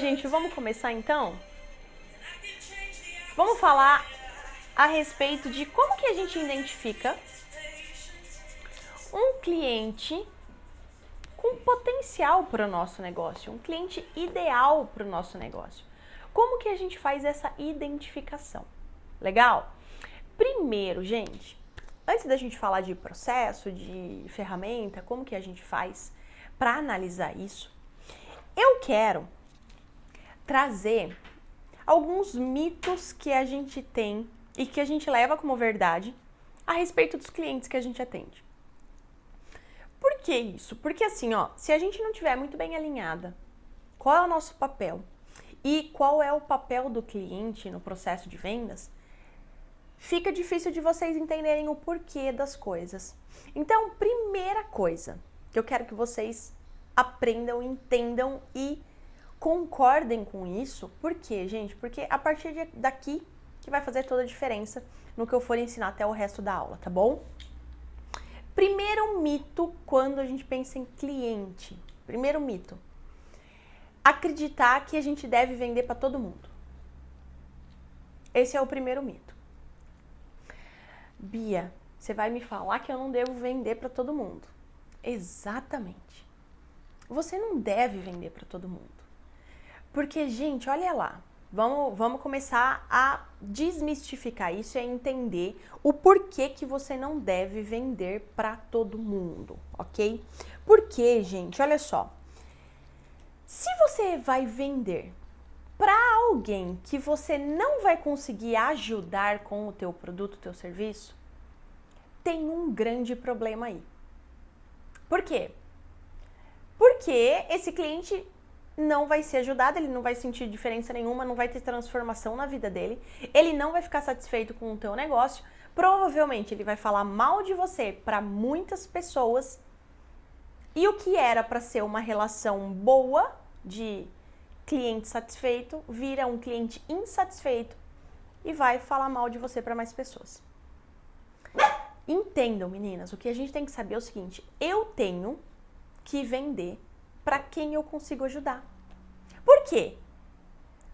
gente, vamos começar então? Vamos falar a respeito de como que a gente identifica um cliente com potencial para o nosso negócio, um cliente ideal para o nosso negócio. Como que a gente faz essa identificação? Legal? Primeiro, gente, antes da gente falar de processo, de ferramenta, como que a gente faz para analisar isso, eu quero trazer alguns mitos que a gente tem e que a gente leva como verdade a respeito dos clientes que a gente atende. Por que isso? Porque assim, se a gente não tiver muito bem alinhada qual é o nosso papel e qual é o papel do cliente no processo de vendas, fica difícil de vocês entenderem o porquê das coisas. Então, primeira coisa que eu quero que vocês aprendam, entendam e concordem com isso. Por quê, gente? Porque a partir daqui que vai fazer toda a diferença no que eu for ensinar até o resto da aula, tá bom? Primeiro mito quando a gente pensa em cliente. Primeiro mito. Acreditar que a gente deve vender para todo mundo. Esse é o primeiro mito. Bia, você vai me falar que eu não devo vender para todo mundo. Exatamente. Você não deve vender para todo mundo. Porque, gente, olha lá, vamos começar a desmistificar isso e a entender o porquê que você não deve vender para todo mundo, ok? Porque, gente, olha só, se você vai vender para alguém que você não vai conseguir ajudar com o teu produto, o teu serviço, tem um grande problema aí. Por quê? Porque esse cliente não vai ser ajudado, ele não vai sentir diferença nenhuma, não vai ter transformação na vida dele, ele não vai ficar satisfeito com o teu negócio, provavelmente ele vai falar mal de você para muitas pessoas e o que era para ser uma relação boa de cliente satisfeito vira um cliente insatisfeito e vai falar mal de você para mais pessoas. Entendam, meninas, o que a gente tem que saber é o seguinte: eu tenho que vender para quem eu consigo ajudar. Por quê?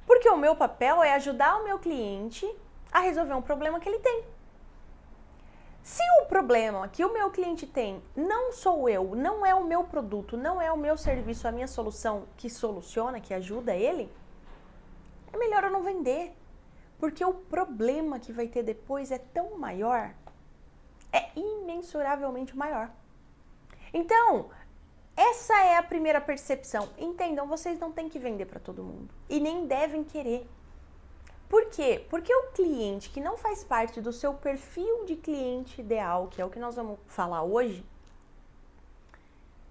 Porque o meu papel é ajudar o meu cliente a resolver um problema que ele tem. Se o problema que o meu cliente tem não sou eu, não é o meu produto, não é o meu serviço, a minha solução que soluciona, que ajuda ele, é melhor eu não vender. Porque o problema que vai ter depois é tão maior, é imensuravelmente maior. Então, essa é a primeira percepção. Entendam, vocês não têm que vender para todo mundo e nem devem querer. Por quê? Porque o cliente que não faz parte do seu perfil de cliente ideal, que é o que nós vamos falar hoje,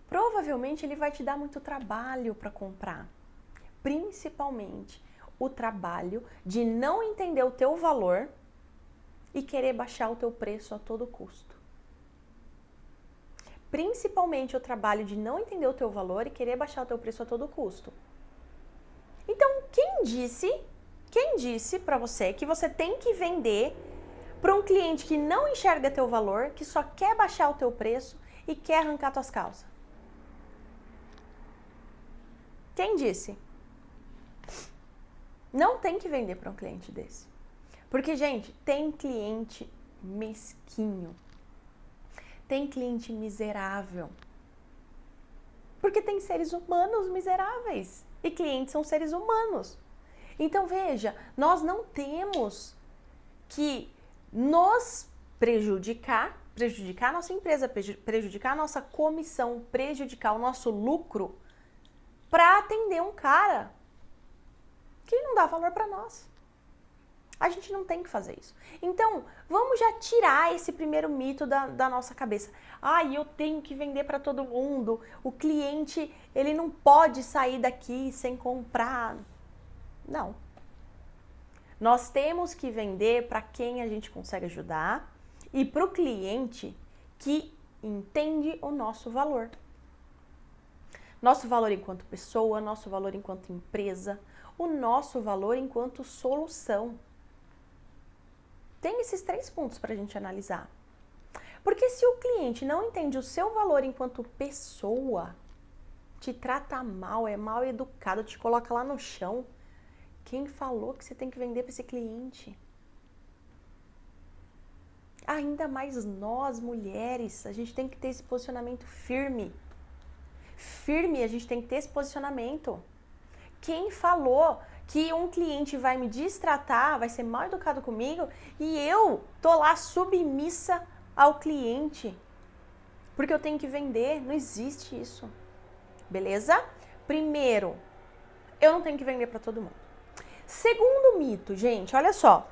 provavelmente ele vai te dar muito trabalho para comprar. Principalmente o trabalho de não entender o teu valor e querer baixar o teu preço a todo custo. Principalmente o trabalho de não entender o teu valor e querer baixar o teu preço a todo custo. Então, quem disse para você que você tem que vender para um cliente que não enxerga teu valor, que só quer baixar o teu preço e quer arrancar tuas calças? Quem disse? Não tem que vender para um cliente desse. Porque, gente, tem cliente mesquinho. Tem cliente miserável. Porque tem seres humanos miseráveis. E clientes são seres humanos. Então, veja, nós não temos que nos prejudicar a nossa empresa, prejudicar a nossa comissão, prejudicar o nosso lucro para atender um cara que não dá valor para nós. A gente não tem que fazer isso. Então, vamos já tirar esse primeiro mito da nossa cabeça. Eu tenho que vender para todo mundo. O cliente, ele não pode sair daqui sem comprar. Não. Nós temos que vender para quem a gente consegue ajudar e para o cliente que entende o nosso valor. Nosso valor enquanto pessoa, nosso valor enquanto empresa, o nosso valor enquanto solução. Tem esses 3 pontos para a gente analisar. Porque se o cliente não entende o seu valor enquanto pessoa, te trata mal, é mal educado, te coloca lá no chão, quem falou que você tem que vender para esse cliente? Ainda mais nós, mulheres, a gente tem que ter esse posicionamento firme. Firme, a gente tem que ter esse posicionamento. Quem falou que um cliente vai me destratar, vai ser mal educado comigo e eu tô lá submissa ao cliente? Porque eu tenho que vender, não existe isso. Beleza? Primeiro, eu não tenho que vender para todo mundo. Segundo mito, gente, olha só.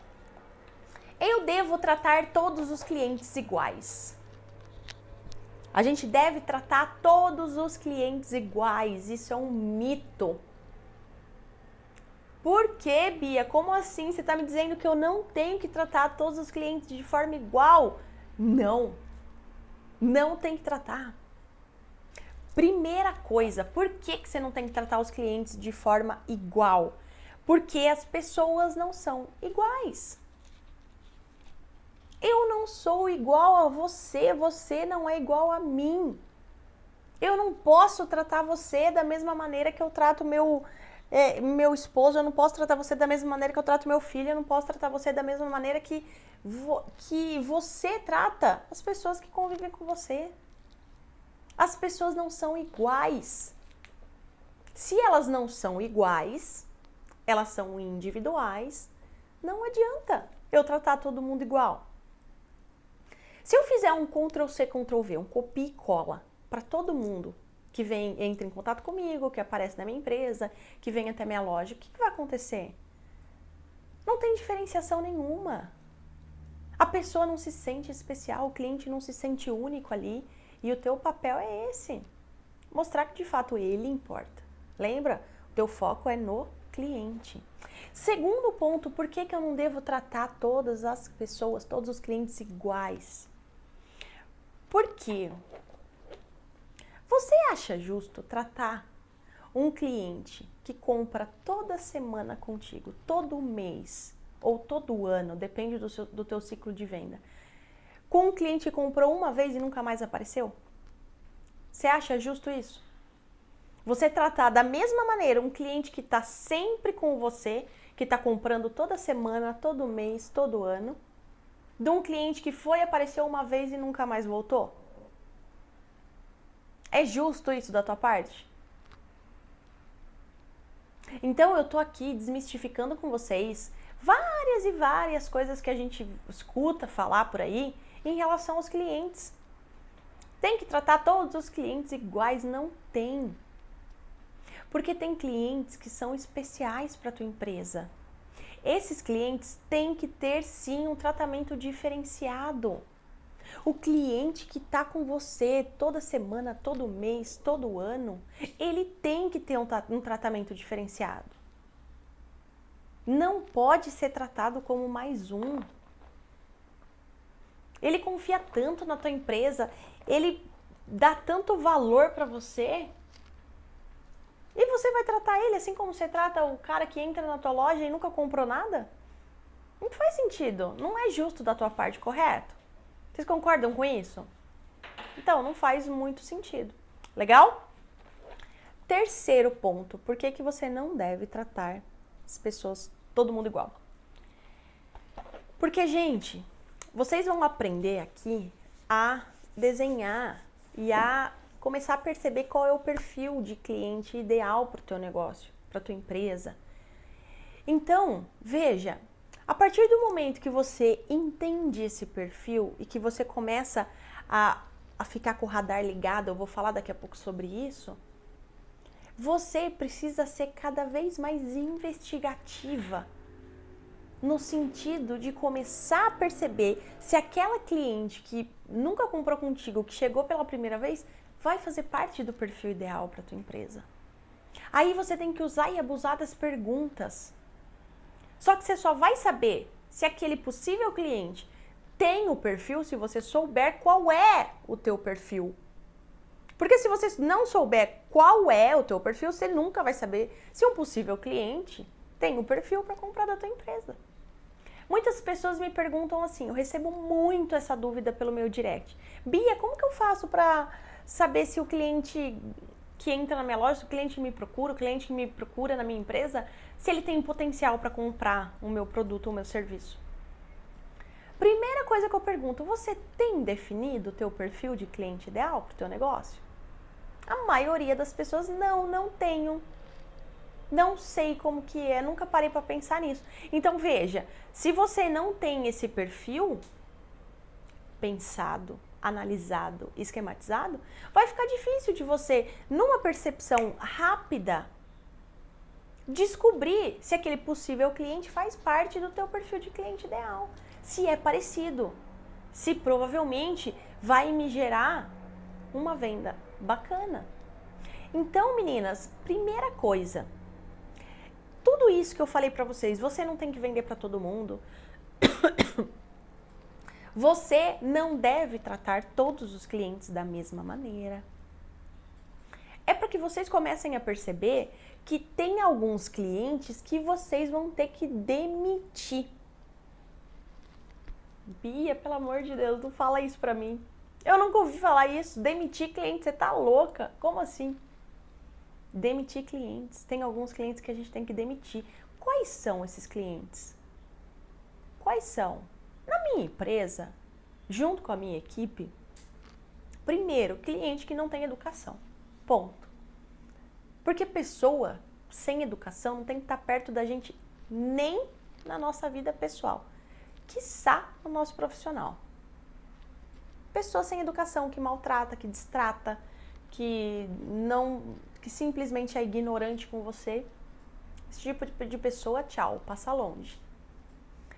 Eu devo tratar todos os clientes iguais. A gente deve tratar todos os clientes iguais. Isso é um mito. Por quê, Bia? Como assim? Você está me dizendo que eu não tenho que tratar todos os clientes de forma igual? Não. Não tem que tratar. Primeira coisa, por que você não tem que tratar os clientes de forma igual? Porque as pessoas não são iguais. Eu não sou igual a você, você não é igual a mim. Eu não posso tratar você da mesma maneira que eu trato meu esposo, eu não posso tratar você da mesma maneira que eu trato meu filho, eu não posso tratar você da mesma maneira que você trata as pessoas que convivem com você. As pessoas não são iguais. Se elas não são iguais, elas são individuais, não adianta eu tratar todo mundo igual. Se eu fizer um Ctrl+C, Ctrl+V, um copia e cola para todo mundo que entra em contato comigo, que aparece na minha empresa, que vem até minha loja, o que vai acontecer? Não tem diferenciação nenhuma. A pessoa não se sente especial, o cliente não se sente único ali, e o teu papel é esse, mostrar que de fato ele importa. Lembra? O teu foco é no cliente. Segundo ponto, por que eu não devo tratar todas as pessoas, todos os clientes iguais? Por quê? Você acha justo tratar um cliente que compra toda semana contigo, todo mês ou todo ano, depende do teu ciclo de venda, com um cliente que comprou uma vez e nunca mais apareceu? Você acha justo isso? Você tratar da mesma maneira um cliente que está sempre com você, que está comprando toda semana, todo mês, todo ano, de um cliente que apareceu uma vez e nunca mais voltou? É justo isso da tua parte? Então eu tô aqui desmistificando com vocês várias e várias coisas que a gente escuta falar por aí em relação aos clientes. Tem que tratar todos os clientes iguais? Não tem. Porque tem clientes que são especiais para a tua empresa. Esses clientes têm que ter sim um tratamento diferenciado. O cliente que está com você toda semana, todo mês, todo ano, ele tem que ter um tratamento diferenciado. Não pode ser tratado como mais um. Ele confia tanto na tua empresa, ele dá tanto valor para você, e você vai tratar ele assim como você trata o cara que entra na tua loja e nunca comprou nada? Não faz sentido, não é justo da tua parte, correto? Vocês concordam com isso? Então, não faz muito sentido. Legal? Terceiro ponto, por que você não deve tratar as pessoas, todo mundo igual? Porque, gente, vocês vão aprender aqui a desenhar e a começar a perceber qual é o perfil de cliente ideal para o teu negócio, para a tua empresa. Então, veja, a partir do momento que você entende esse perfil e que você começa a ficar com o radar ligado, eu vou falar daqui a pouco sobre isso, você precisa ser cada vez mais investigativa, no sentido de começar a perceber se aquela cliente que nunca comprou contigo, que chegou pela primeira vez, vai fazer parte do perfil ideal para a tua empresa. Aí você tem que usar e abusar das perguntas. Só que você só vai saber se aquele possível cliente tem o perfil se você souber qual é o teu perfil. Porque se você não souber qual é o teu perfil, você nunca vai saber se um possível cliente tem o perfil para comprar da tua empresa. Muitas pessoas me perguntam assim, eu recebo muito essa dúvida pelo meu direct. Bia, como que eu faço para saber se o cliente que entra na minha loja, se o cliente me procura, o cliente que me procura na minha empresa, se ele tem potencial para comprar o meu produto ou o meu serviço? Primeira coisa que eu pergunto, você tem definido o teu perfil de cliente ideal para o teu negócio? A maioria das pessoas, não tenho. Não sei como que é, nunca parei para pensar nisso. Então veja, se você não tem esse perfil pensado, analisado, esquematizado, vai ficar difícil de você, numa percepção rápida, descobrir se aquele possível cliente faz parte do teu perfil de cliente ideal, se é parecido, se provavelmente vai me gerar uma venda bacana. Então, meninas, primeira coisa, tudo isso que eu falei pra vocês, você não tem que vender pra todo mundo. Você não deve tratar todos os clientes da mesma maneira. É para que vocês comecem a perceber que tem alguns clientes que vocês vão ter que demitir. Bia, pelo amor de Deus, não fala isso pra mim. Eu nunca ouvi falar isso. Demitir cliente, você tá louca? Como assim? Demitir clientes. Tem alguns clientes que a gente tem que demitir. Quais são esses clientes? Quais são? Na minha empresa, junto com a minha equipe, primeiro, cliente que não tem educação. Ponto. Porque pessoa sem educação não tem que estar perto da gente nem na nossa vida pessoal, quiçá no nosso profissional. Pessoa sem educação que maltrata, que distrata, que simplesmente é ignorante com você. Esse tipo de pessoa, tchau, passa longe.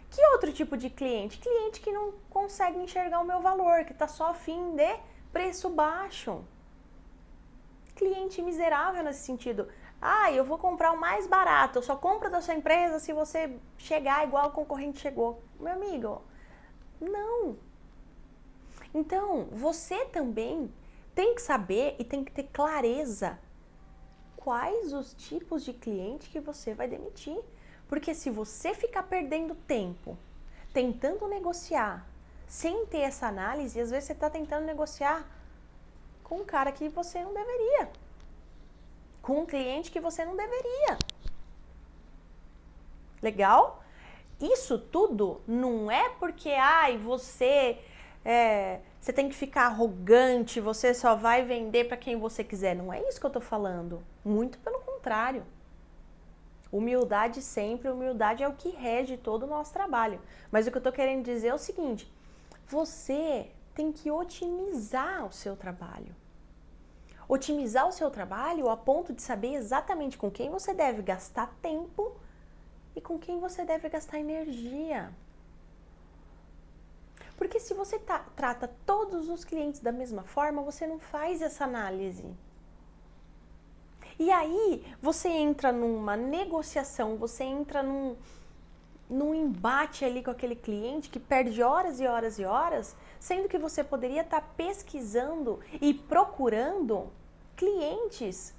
Que outro tipo de cliente? Cliente que não consegue enxergar o meu valor, que tá só a fim de preço baixo. Cliente miserável nesse sentido. Eu vou comprar o mais barato, eu só compro da sua empresa se você chegar igual o concorrente chegou. Meu amigo, não. Então, você também tem que saber e tem que ter clareza quais os tipos de cliente que você vai demitir. Porque se você ficar perdendo tempo tentando negociar sem ter essa análise, às vezes você está tentando negociar com um cara que você não deveria, com um cliente que você não deveria. Legal? Isso tudo não é porque você tem que ficar arrogante, você só vai vender para quem você quiser. Não é isso que eu tô falando. Muito pelo contrário. Humildade sempre, humildade é o que rege todo o nosso trabalho. Mas o que eu tô querendo dizer é o seguinte, você tem que otimizar o seu trabalho. Otimizar o seu trabalho a ponto de saber exatamente com quem você deve gastar tempo e com quem você deve gastar energia. Porque se você trata todos os clientes da mesma forma, você não faz essa análise. E aí, você entra numa negociação, você entra num embate ali com aquele cliente que perde horas e horas e horas, sendo que você poderia estar pesquisando e procurando clientes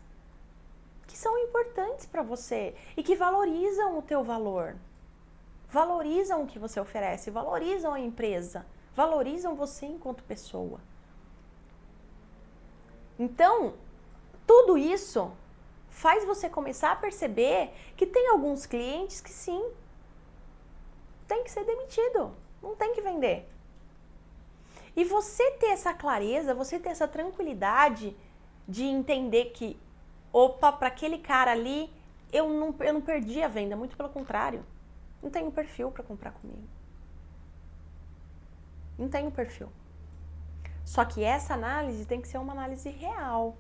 que são importantes para você e que valorizam o teu valor, valorizam o que você oferece, valorizam a empresa, valorizam você enquanto pessoa. Então, tudo isso faz você começar a perceber que tem alguns clientes que sim, tem que ser demitido, não tem que vender. E você ter essa clareza, você ter essa tranquilidade de entender que, para aquele cara ali, eu não perdi a venda, muito pelo contrário, não tenho perfil para comprar comigo. Não tenho perfil. Só que essa análise tem que ser uma análise real,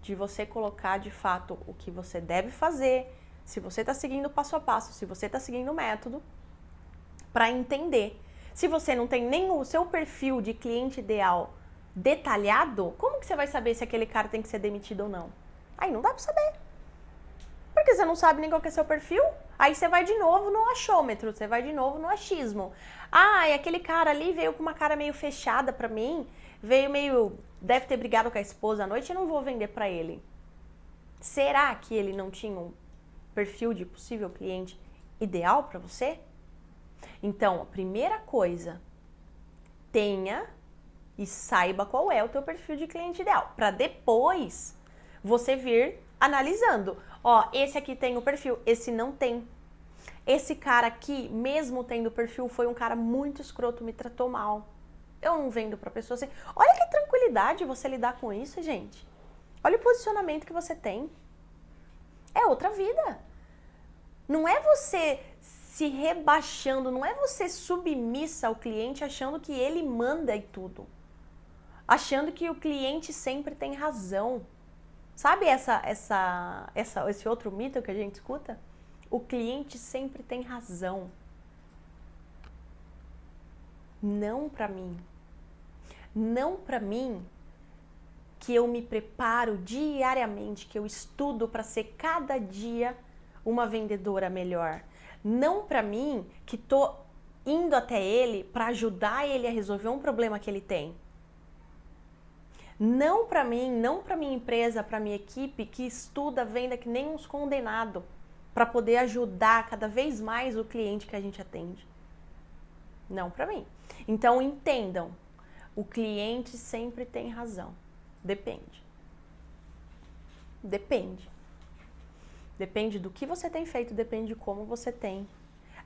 de você colocar de fato o que você deve fazer, se você está seguindo passo a passo, se você está seguindo o método, para entender. Se você não tem nem o seu perfil de cliente ideal detalhado, como que você vai saber se aquele cara tem que ser demitido ou não? Aí não dá para saber. Porque você não sabe nem qual que é seu perfil. Aí você vai de novo no achômetro, você vai de novo no achismo. E aquele cara ali veio com uma cara meio fechada para mim, deve ter brigado com a esposa à noite, eu não vou vender para ele. Será que ele não tinha um perfil de possível cliente ideal para você? Então, a primeira coisa, tenha e saiba qual é o teu perfil de cliente ideal, para depois você vir analisando. Ó, esse aqui tem o perfil, esse não tem. Esse cara aqui, mesmo tendo perfil, foi um cara muito escroto, me tratou mal. Eu não vendo pra pessoa assim. Olha que tranquilidade você lidar com isso, gente. Olha o posicionamento que você tem. É outra vida. Não é você se rebaixando, não é você submissa ao cliente achando que ele manda e tudo. Achando que o cliente sempre tem razão. Sabe esse outro mito que a gente escuta? O cliente sempre tem razão. Não pra mim. Não pra mim que eu me preparo diariamente, que eu estudo para ser cada dia uma vendedora melhor. Não pra mim que tô indo até ele para ajudar ele a resolver um problema que ele tem. Não pra mim, não pra minha empresa, pra minha equipe que estuda a venda que nem uns condenados para poder ajudar cada vez mais o cliente que a gente atende. Não pra mim. Então entendam, o cliente sempre tem razão. Depende. Depende. Depende do que você tem feito, depende de como você tem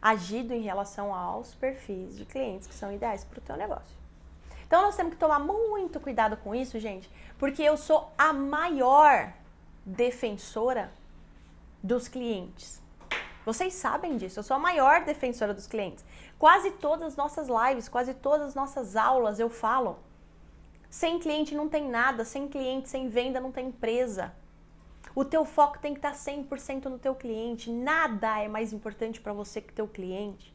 agido em relação aos perfis de clientes que são ideais para o teu negócio. Então nós temos que tomar muito cuidado com isso, gente, porque eu sou a maior defensora dos clientes. Vocês sabem disso, eu sou a maior defensora dos clientes. Quase todas as nossas lives, quase todas as nossas aulas eu falo. Sem cliente não tem nada, sem cliente, sem venda não tem empresa. O teu foco tem que estar 100% no teu cliente. Nada é mais importante para você que teu cliente.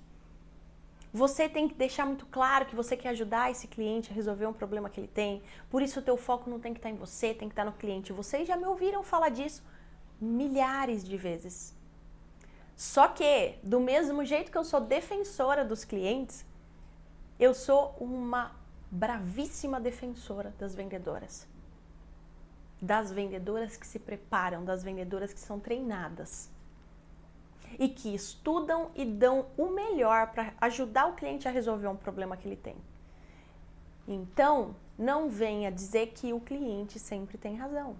Você tem que deixar muito claro que você quer ajudar esse cliente a resolver um problema que ele tem. Por isso o teu foco não tem que estar em você, tem que estar no cliente. Vocês já me ouviram falar disso milhares de vezes. Só que, do mesmo jeito que eu sou defensora dos clientes, eu sou uma bravíssima defensora das vendedoras. Das vendedoras que se preparam, das vendedoras que são treinadas. E que estudam e dão o melhor para ajudar o cliente a resolver um problema que ele tem. Então, não venha dizer que o cliente sempre tem razão.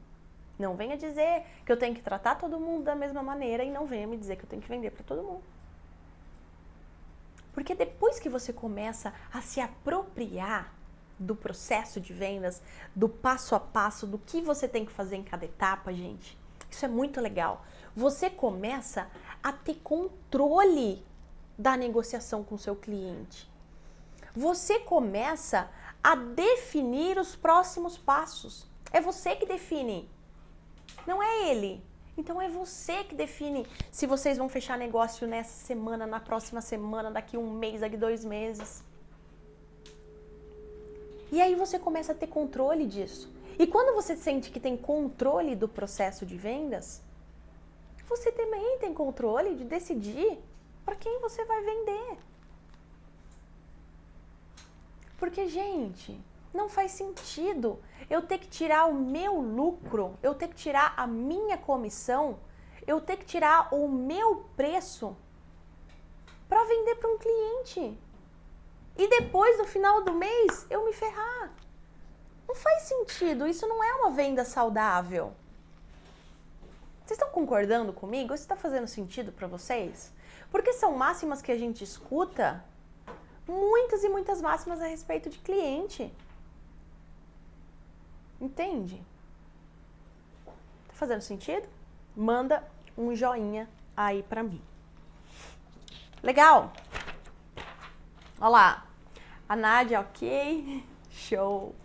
Não venha dizer que eu tenho que tratar todo mundo da mesma maneira e não venha me dizer que eu tenho que vender para todo mundo. Porque depois que você começa a se apropriar do processo de vendas, do passo a passo, do que você tem que fazer em cada etapa, gente, isso é muito legal. Você começa a ter controle da negociação com o seu cliente. Você começa a definir os próximos passos. É você que define. Não é ele. Então é você que define se vocês vão fechar negócio nessa semana, na próxima semana, daqui um mês, daqui 2 meses. E aí você começa a ter controle disso. E quando você sente que tem controle do processo de vendas, você também tem controle de decidir para quem você vai vender. Porque, gente, não faz sentido eu ter que tirar o meu lucro, eu ter que tirar a minha comissão, eu ter que tirar o meu preço para vender para um cliente. E depois, no final do mês, eu me ferrar. Não faz sentido, isso não é uma venda saudável. Vocês estão concordando comigo? Isso está fazendo sentido para vocês? Porque são máximas que a gente escuta, muitas e muitas máximas a respeito de cliente. Entende? Tá fazendo sentido? Manda um joinha aí pra mim. Legal? Olha lá. A Nádia, ok. Show.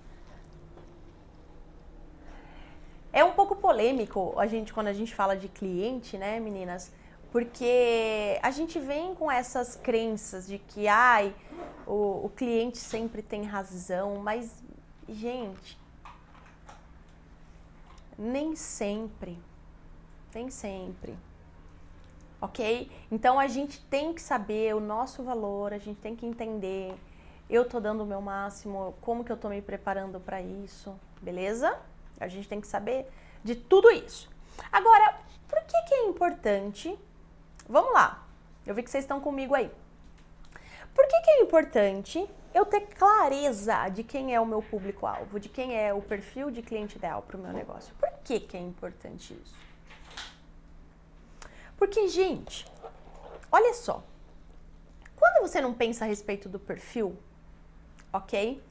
É um pouco polêmico quando a gente fala de cliente, né, meninas? Porque a gente vem com essas crenças de que, o cliente sempre tem razão, mas, gente, nem sempre, ok? Então a gente tem que saber o nosso valor, a gente tem que entender, eu tô dando o meu máximo, como que eu tô me preparando para isso, beleza? A gente tem que saber de tudo isso. Agora, por que é importante? Vamos lá, eu vi que vocês estão comigo aí. Por que é importante eu ter clareza de quem é o meu público-alvo, de quem é o perfil de cliente ideal para o meu negócio? Por que é importante isso? Porque, gente, olha só. Quando você não pensa a respeito do perfil, ok?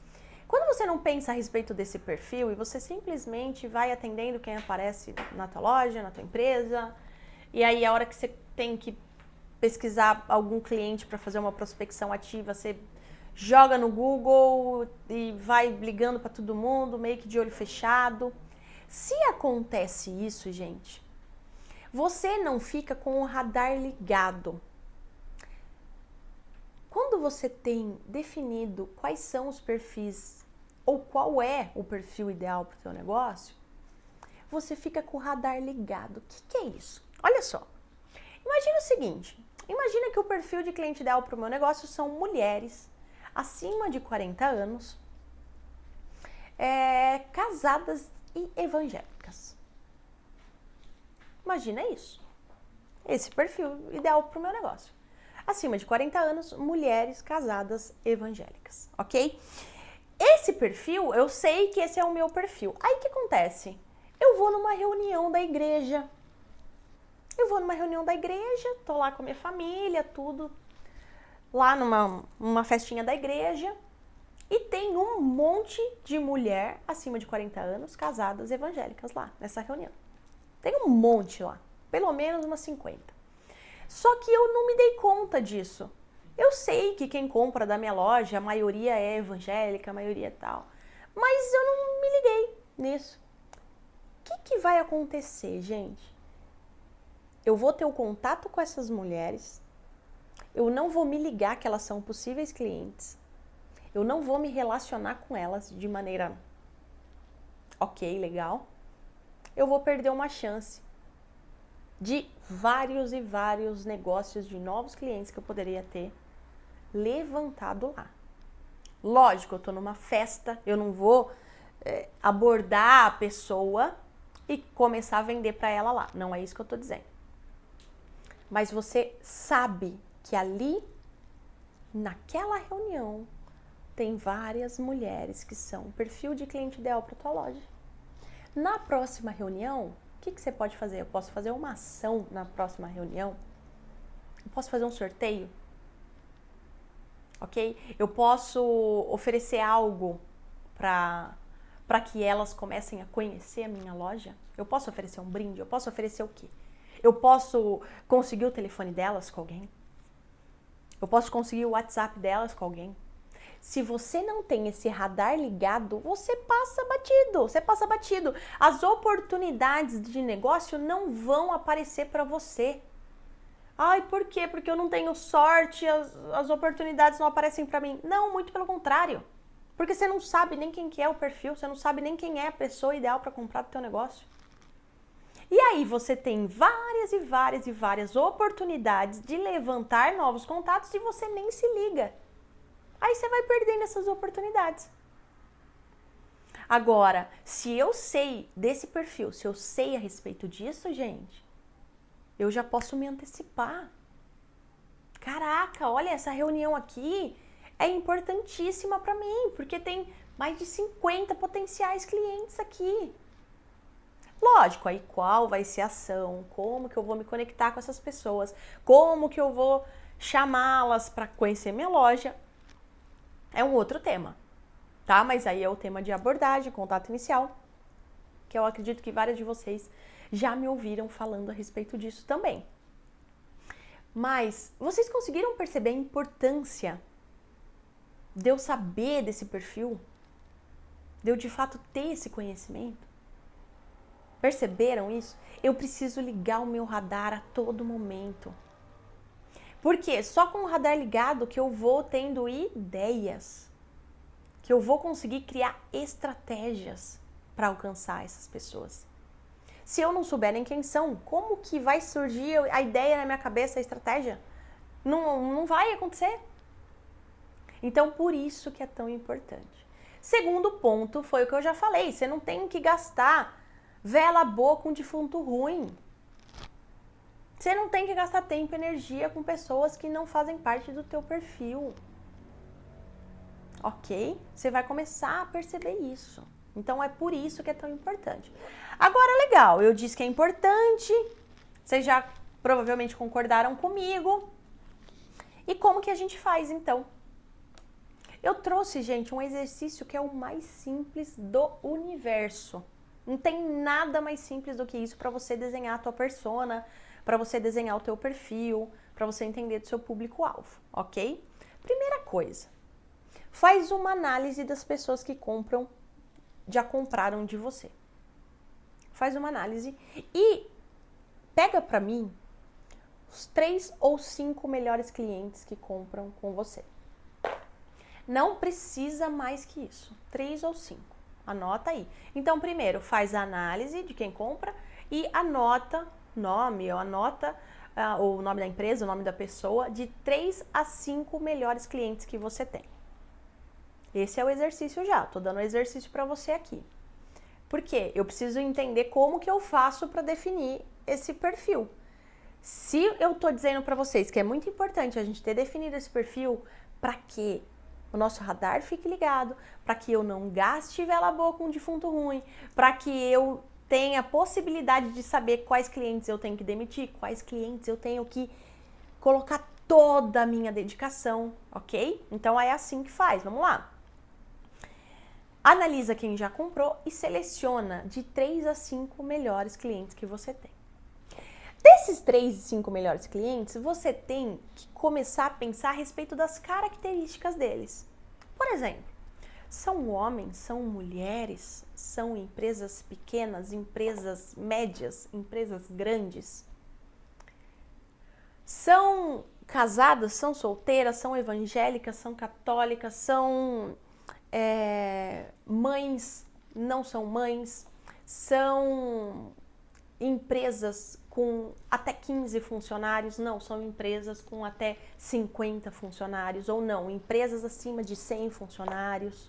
Quando você não pensa a respeito desse perfil e você simplesmente vai atendendo quem aparece na tua loja, na tua empresa, e aí a hora que você tem que pesquisar algum cliente para fazer uma prospecção ativa, você joga no Google e vai ligando para todo mundo, meio que de olho fechado. Se acontece isso, gente, você não fica com o radar ligado. Quando você tem definido quais são os perfis ou qual é o perfil ideal para o seu negócio, você fica com o radar ligado. O que é isso? Olha só, imagina o seguinte, imagina que o perfil de cliente ideal para o meu negócio são mulheres acima de 40 anos, casadas e evangélicas. Imagina isso, esse perfil ideal para o meu negócio. Acima de 40 anos, mulheres casadas evangélicas, ok? Esse perfil, eu sei que esse é o meu perfil. Aí o que acontece? Eu vou numa reunião da igreja. Tô lá com a minha família, tudo. Lá numa festinha da igreja. E tem um monte de mulher acima de 40 anos, casadas evangélicas lá, nessa reunião. Tem um monte lá, pelo menos umas 50. Só que eu não me dei conta disso. Eu sei que quem compra da minha loja, a maioria é evangélica, a maioria é tal. Mas eu não me liguei nisso. O que vai acontecer, gente? Eu vou ter o contato com essas mulheres, eu não vou me ligar que elas são possíveis clientes, eu não vou me relacionar com elas de maneira ok, legal. Eu vou perder uma chance de vários e vários negócios de novos clientes que eu poderia ter levantado lá. Lógico, eu tô numa festa, eu não vou abordar a pessoa e começar a vender para ela lá. Não é isso que eu tô dizendo. Mas você sabe que ali, naquela reunião, tem várias mulheres que são o perfil de cliente ideal para tua loja. Na próxima reunião, o que você pode fazer? Eu posso fazer uma ação na próxima reunião? Eu posso fazer um sorteio? Ok? Eu posso oferecer algo para que elas comecem a conhecer a minha loja? Eu posso oferecer um brinde? Eu posso oferecer o quê? Eu posso conseguir o telefone delas com alguém? Eu posso conseguir o WhatsApp delas com alguém? Se você não tem esse radar ligado, você passa batido. As oportunidades de negócio não vão aparecer para você. Ai, por quê? Porque eu não tenho sorte, as oportunidades não aparecem para mim. Não, muito pelo contrário. Porque você não sabe nem quem que é o perfil, você não sabe nem quem é a pessoa ideal para comprar do teu negócio. E aí você tem várias oportunidades de levantar novos contatos e você nem se liga. Aí você vai perdendo essas oportunidades. Agora, se eu sei desse perfil, se eu sei a respeito disso, gente, eu já posso me antecipar. Caraca, olha, essa reunião aqui é importantíssima para mim, porque tem mais de 50 potenciais clientes aqui. Lógico, aí qual vai ser a ação, como que eu vou me conectar com essas pessoas, como que eu vou chamá-las para conhecer minha loja, é um outro tema, tá? Mas aí é o tema de abordagem, contato inicial, que eu acredito que várias de vocês já me ouviram falando a respeito disso também. Mas vocês conseguiram perceber a importância de eu saber desse perfil? De eu de fato ter esse conhecimento? Perceberam isso? Eu preciso ligar o meu radar a todo momento. Porque só com o radar ligado que eu vou tendo ideias, que eu vou conseguir criar estratégias para alcançar essas pessoas. Se eu não souber nem quem são, como que vai surgir a ideia na minha cabeça, a estratégia? Não vai acontecer. Então, por isso que é tão importante. Segundo ponto foi o que eu já falei, você não tem que gastar vela boa com defunto ruim. Você não tem que gastar tempo e energia com pessoas que não fazem parte do teu perfil. Ok? Você vai começar a perceber isso. Então, é por isso que é tão importante. Agora, legal, eu disse que é importante, vocês já provavelmente concordaram comigo. E como que a gente faz, então? Eu trouxe, gente, um exercício que é o mais simples do universo. Não tem nada mais simples do que isso para você desenhar a tua persona, para você desenhar o teu perfil, para você entender do seu público-alvo, ok? Primeira coisa, faz uma análise das pessoas que já compraram de você. Faz uma análise e pega para mim os 3 ou 5 melhores clientes que compram com você. Não precisa mais que isso, 3 ou 5. Anota aí. Então, primeiro, faz a análise de quem compra e anota nome, ou anota o nome da empresa, o nome da pessoa, de 3 a 5 melhores clientes que você tem. Esse é o exercício já, tô dando o exercício para você aqui. Por quê? Eu preciso entender como que eu faço para definir esse perfil. Se eu tô dizendo para vocês que é muito importante a gente ter definido esse perfil, para quê? O nosso radar fique ligado, para que eu não gaste vela boa com um defunto ruim, para que eu tenha a possibilidade de saber quais clientes eu tenho que demitir, quais clientes eu tenho que colocar toda a minha dedicação, ok? Então é assim que faz, vamos lá. Analisa quem já comprou e seleciona de 3 a 5 melhores clientes que você tem. Desses 3 e 5 melhores clientes, você tem que começar a pensar a respeito das características deles. Por exemplo, são homens, são mulheres, são empresas pequenas, empresas médias, empresas grandes? São casadas, são solteiras, são evangélicas, são católicas, são mães, não são mães, são empresas com até 15 funcionários, não, são empresas com até 50 funcionários, ou não, empresas acima de 100 funcionários,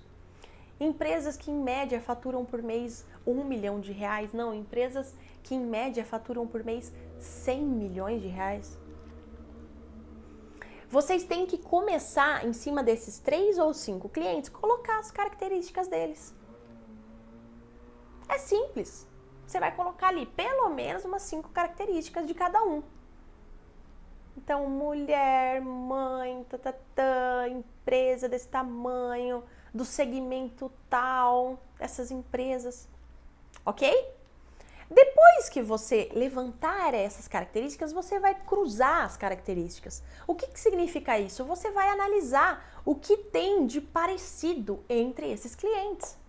empresas que em média faturam por mês R$1 milhão, não, empresas que em média faturam por mês 100 milhões de reais. Vocês têm que começar, em cima desses 3 ou 5 clientes, colocar as características deles. É simples. Você vai colocar ali pelo menos umas 5 características de cada um. Então, mulher, mãe, empresa desse tamanho, do segmento tal, essas empresas, ok? Depois que você levantar essas características, você vai cruzar as características. O que significa isso? Você vai analisar o que tem de parecido entre esses clientes.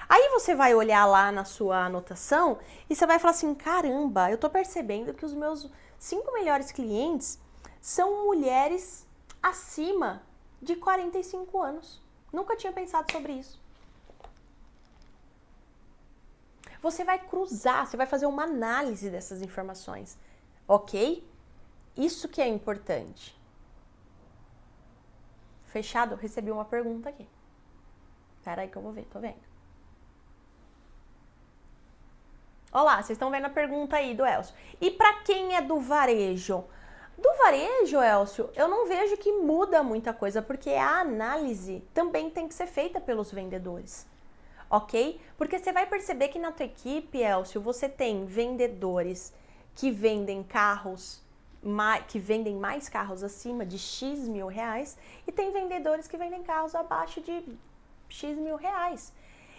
Aí você vai olhar lá na sua anotação e você vai falar assim, caramba, eu tô percebendo que os meus 5 melhores clientes são mulheres acima de 45 anos. Nunca tinha pensado sobre isso. Você vai cruzar, você vai fazer uma análise dessas informações, ok? Isso que é importante. Fechado? Recebi uma pergunta aqui. Espera aí que eu vou ver, tô vendo. Olá, vocês estão vendo a pergunta aí do Elcio. E para quem é do varejo? Do varejo, Elcio, eu não vejo que muda muita coisa, porque a análise também tem que ser feita pelos vendedores, ok? Porque você vai perceber que na tua equipe, Elcio, você tem vendedores que vendem carros, que vendem mais carros acima de X mil reais, e tem vendedores que vendem carros abaixo de X mil reais.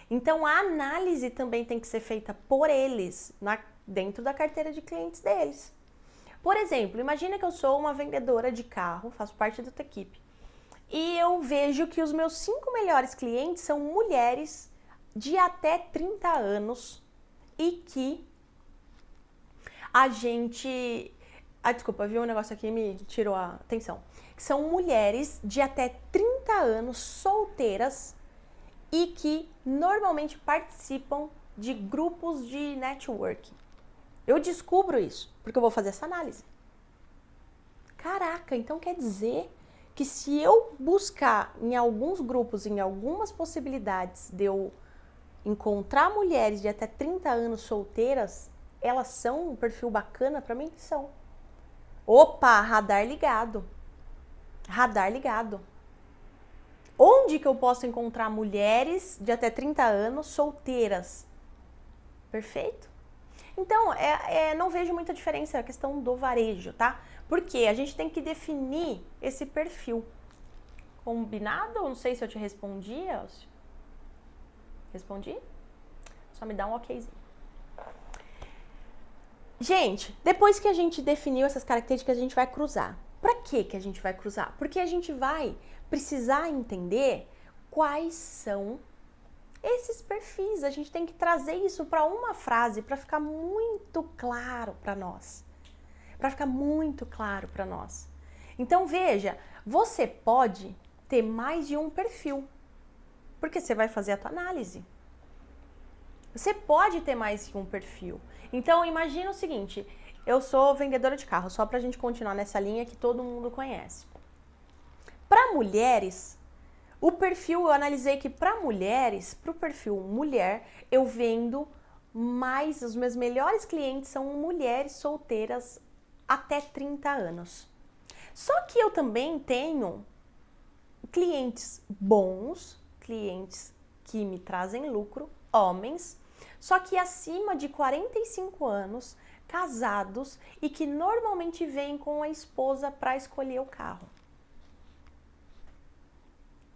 Então, a análise também tem que ser feita por eles, dentro da carteira de clientes deles. Por exemplo, imagina que eu sou uma vendedora de carro, faço parte da tua equipe, e eu vejo que os meus 5 melhores clientes são mulheres de até 30 anos e que a gente... desculpa, vi um negócio aqui e me tirou a atenção. São mulheres de até 30 anos, solteiras, e que normalmente participam de grupos de networking. Eu descubro isso, porque eu vou fazer essa análise. Caraca, então quer dizer que se eu buscar em alguns grupos, em algumas possibilidades de eu encontrar mulheres de até 30 anos solteiras, elas são um perfil bacana para mim? São. Opa, radar ligado. Radar ligado. Onde que eu posso encontrar mulheres de até 30 anos solteiras? Perfeito? Então, não vejo muita diferença a questão do varejo, tá? Porque a gente tem que definir esse perfil. Combinado? Não sei se eu te respondi, Elcio. Respondi? Só me dá um okzinho. Gente, depois que a gente definiu essas características, a gente vai cruzar. Pra que a gente vai cruzar? Porque a gente vai precisar entender quais são esses perfis. A gente tem que trazer isso para uma frase para ficar muito claro para nós. Para ficar muito claro para nós. Então veja, você pode ter mais de um perfil, porque você vai fazer a tua análise. Você pode ter mais de um perfil. Então imagina o seguinte, eu sou vendedora de carro, só pra gente continuar nessa linha que todo mundo conhece. Para mulheres, o perfil, eu analisei que para mulheres, para o perfil mulher, eu vendo mais, os meus melhores clientes são mulheres solteiras até 30 anos. Só que eu também tenho clientes bons, clientes que me trazem lucro, homens, só que acima de 45 anos, casados e que normalmente vêm com a esposa para escolher o carro.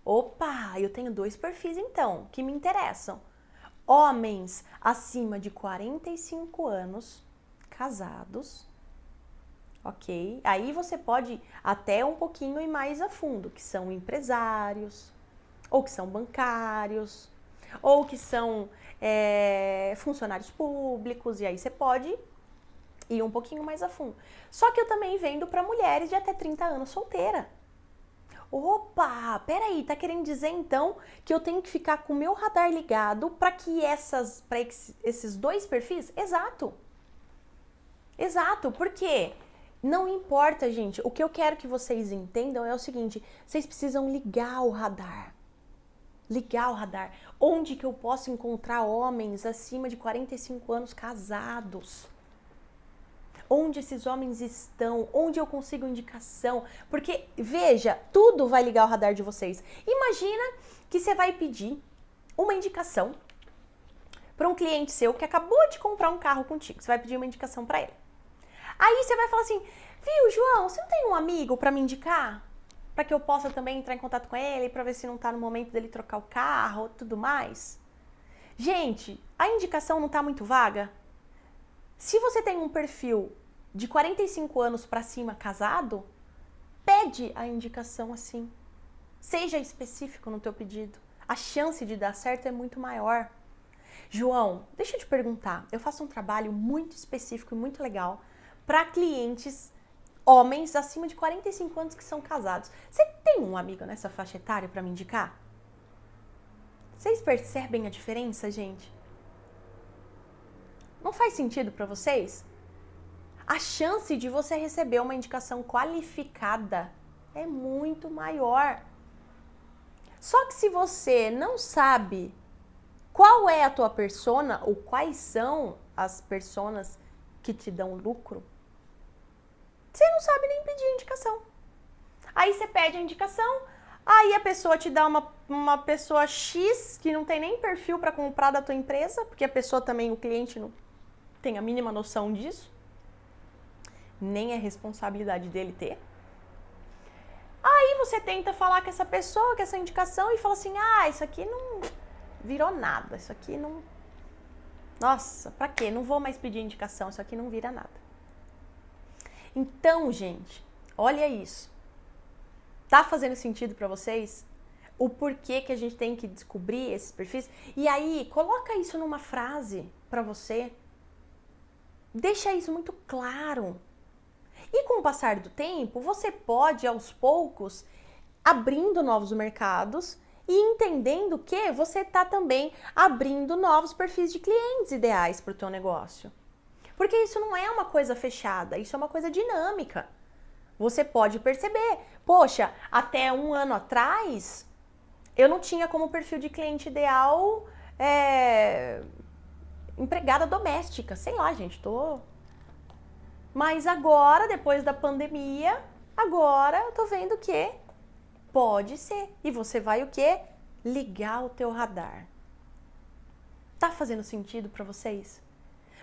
Opa, eu tenho dois perfis então, que me interessam. Homens acima de 45 anos, casados, ok? Aí você pode ir até um pouquinho e mais a fundo, que são empresários, ou que são bancários, ou que são funcionários públicos, e aí você pode ir um pouquinho mais a fundo. Só que eu também vendo para mulheres de até 30 anos solteira. Opa, peraí, tá querendo dizer então que eu tenho que ficar com o meu radar ligado para que esses dois perfis? Exato. Exato, porque não importa, gente, o que eu quero que vocês entendam é o seguinte, vocês precisam ligar o radar. Ligar o radar. Onde que eu posso encontrar homens acima de 45 anos casados? Onde esses homens estão, onde eu consigo indicação, porque, veja, tudo vai ligar o radar de vocês. Imagina que você vai pedir uma indicação para um cliente seu que acabou de comprar um carro contigo, você vai pedir uma indicação para ele. Aí você vai falar assim, viu, João, você não tem um amigo para me indicar? Para que eu possa também entrar em contato com ele, para ver se não está no momento dele trocar o carro, tudo mais? Gente, a indicação não está muito vaga? Se você tem um perfil de 45 anos para cima casado, pede a indicação assim. Seja específico no teu pedido. A chance de dar certo é muito maior. João, deixa eu te perguntar. Eu faço um trabalho muito específico e muito legal para clientes homens acima de 45 anos que são casados. Você tem um amigo nessa faixa etária para me indicar? Vocês percebem a diferença, gente? Não faz sentido para vocês? A chance de você receber uma indicação qualificada é muito maior. Só que se você não sabe qual é a tua persona ou quais são as personas que te dão lucro, você não sabe nem pedir indicação. Aí você pede a indicação, aí a pessoa te dá uma pessoa X que não tem nem perfil para comprar da tua empresa, porque a pessoa também, o cliente não tem a mínima noção disso, nem é responsabilidade dele ter. Aí você tenta falar com essa pessoa, com essa indicação e fala assim, isso aqui não virou nada, isso aqui não... Nossa, pra quê? Não vou mais pedir indicação, isso aqui não vira nada. Então, gente, olha isso. Tá fazendo sentido pra vocês? O porquê que a gente tem que descobrir esses perfis? E aí, coloca isso numa frase pra você. Deixa isso muito claro. E com o passar do tempo, você pode, aos poucos, abrindo novos mercados e entendendo que você está também abrindo novos perfis de clientes ideais para o teu negócio. Porque isso não é uma coisa fechada, isso é uma coisa dinâmica. Você pode perceber, poxa, até um ano atrás, eu não tinha como perfil de cliente ideal empregada doméstica, sei lá, gente, Mas agora, depois da pandemia, agora eu tô vendo que Pode ser. E você vai o quê? Ligar o teu radar. Tá fazendo sentido para vocês?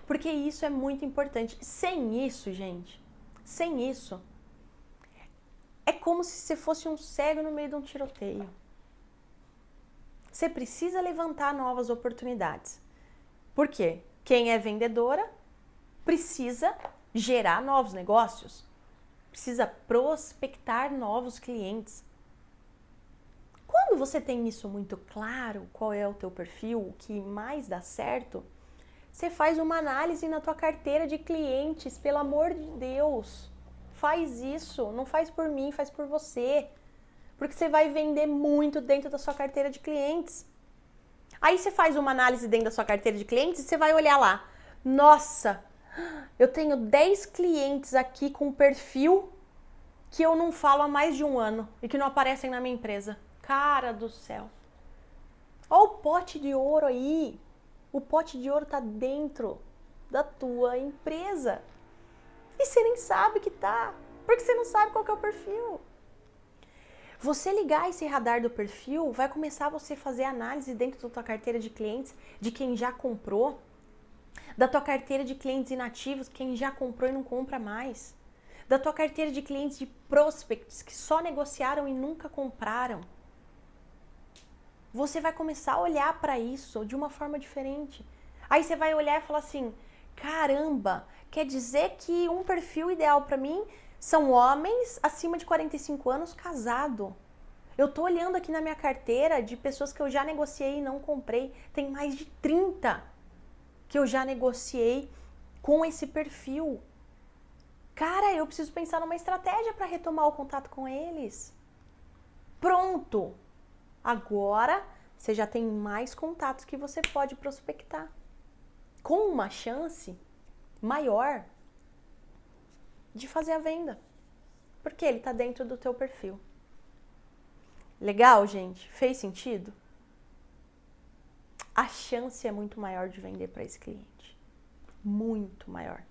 Porque isso é muito importante. Sem isso, gente, sem isso, é como se você fosse um cego no meio de um tiroteio. Você precisa levantar novas oportunidades. Por quê? Quem é vendedora precisa gerar novos negócios, precisa prospectar novos clientes. Quando você tem isso muito claro, qual é o teu perfil, o que mais dá certo, você faz uma análise na tua carteira de clientes, pelo amor de Deus. Faz isso, não faz por mim, faz por você. Porque você vai vender muito dentro da sua carteira de clientes. Aí você faz uma análise dentro da sua carteira de clientes e você vai olhar lá. Nossa, eu tenho 10 clientes aqui com perfil que eu não falo há mais de um ano e que não aparecem na minha empresa. Cara do céu. Olha o pote de ouro aí. O pote de ouro tá dentro da tua empresa. E você nem sabe que tá. Porque você não sabe qual que é o perfil. Você ligar esse radar do perfil, vai começar você a fazer análise dentro da tua carteira de clientes, de quem já comprou, da tua carteira de clientes inativos, quem já comprou e não compra mais, da tua carteira de clientes de prospects, que só negociaram e nunca compraram. Você vai começar a olhar para isso de uma forma diferente. Aí você vai olhar e falar assim, caramba, quer dizer que um perfil ideal para mim são homens acima de 45 anos casado. Eu tô olhando aqui na minha carteira de pessoas que eu já negociei e não comprei. Tem mais de 30 que eu já negociei com esse perfil. Cara, eu preciso pensar numa estratégia para retomar o contato com eles. Pronto! Agora você já tem mais contatos que você pode prospectar. Com uma chance maior de fazer a venda. Porque ele está dentro do teu perfil. Legal, gente? Fez sentido? A chance é muito maior de vender para esse cliente. Muito maior.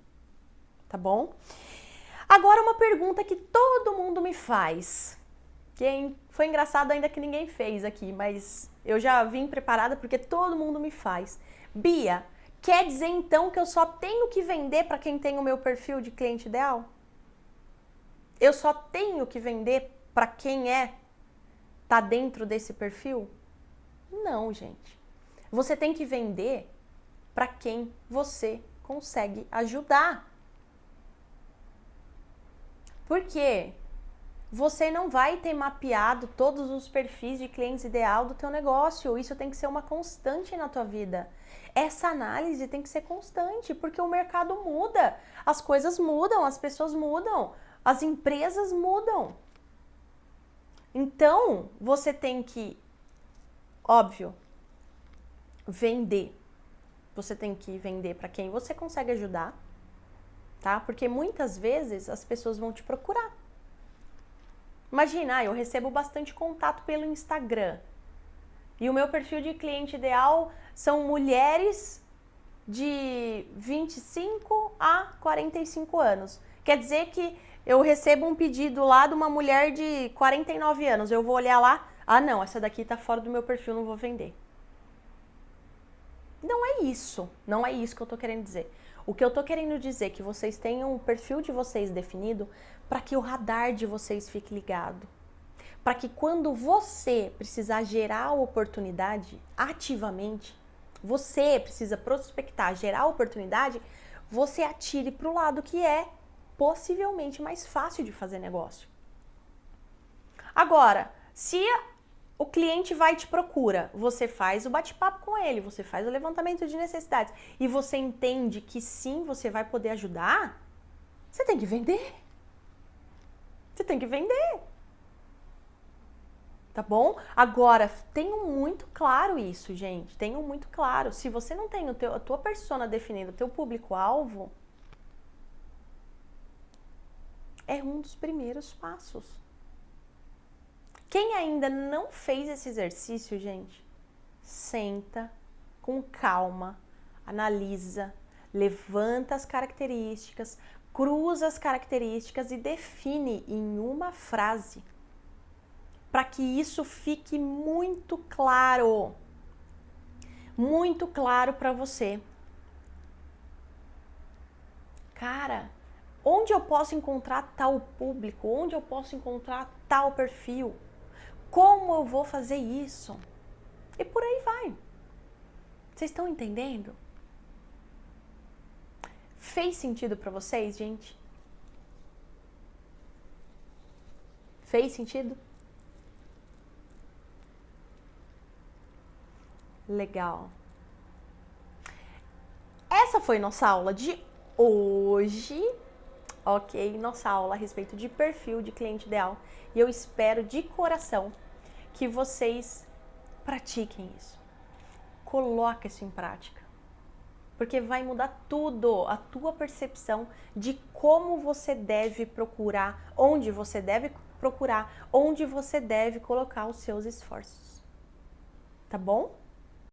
Tá bom? Agora uma pergunta que todo mundo me faz. Foi engraçado ainda que ninguém fez aqui, mas eu já vim preparada porque todo mundo me faz. Bia, quer dizer então que eu só tenho que vender para quem tem o meu perfil de cliente ideal? Eu só tenho que vender para quem tá dentro desse perfil? Não, gente. Você tem que vender para quem você consegue ajudar. Por quê? Você não vai ter mapeado todos os perfis de clientes ideal do teu negócio. Isso tem que ser uma constante na tua vida. Essa análise tem que ser constante, porque o mercado muda, as coisas mudam, as pessoas mudam, as empresas mudam. Então, você tem que, óbvio, vender. Você tem que vender para quem você consegue ajudar, tá? Porque muitas vezes as pessoas vão te procurar. Imagina, eu recebo bastante contato pelo Instagram. E o meu perfil de cliente ideal são mulheres de 25 a 45 anos. Quer dizer que eu recebo um pedido lá de uma mulher de 49 anos. Eu vou olhar lá, não, essa daqui tá fora do meu perfil, não vou vender. Não é isso. Não é isso que eu tô querendo dizer. O que eu tô querendo dizer é que vocês tenham o perfil de vocês definido para que o radar de vocês fique ligado. Para que quando você precisar gerar a oportunidade ativamente, você precisa prospectar, gerar a oportunidade, você atire para o lado que é possivelmente mais fácil de fazer negócio. Agora, se o cliente vai e te procura, você faz o bate-papo com ele, você faz o levantamento de necessidades e você entende que sim, você vai poder ajudar, você tem que vender. Você tem que vender. Tá bom? Agora, tenham muito claro isso, gente. Tenham muito claro. Se você não tem a tua persona definida, o teu público-alvo, é um dos primeiros passos. Quem ainda não fez esse exercício, gente, senta com calma, analisa, levanta as características, cruza as características e define em uma frase para que isso fique muito claro para você. Cara, onde eu posso encontrar tal público? Onde eu posso encontrar tal perfil? Como eu vou fazer isso? E por aí vai. Vocês estão entendendo? Fez sentido para vocês, gente? Fez sentido? Legal. Essa foi nossa aula de hoje, ok? Nossa aula a respeito de perfil de cliente ideal. E eu espero de coração que vocês pratiquem isso. Coloque isso em prática. Porque vai mudar tudo, a tua percepção de como você deve procurar, onde você deve procurar, onde você deve colocar os seus esforços. Tá bom?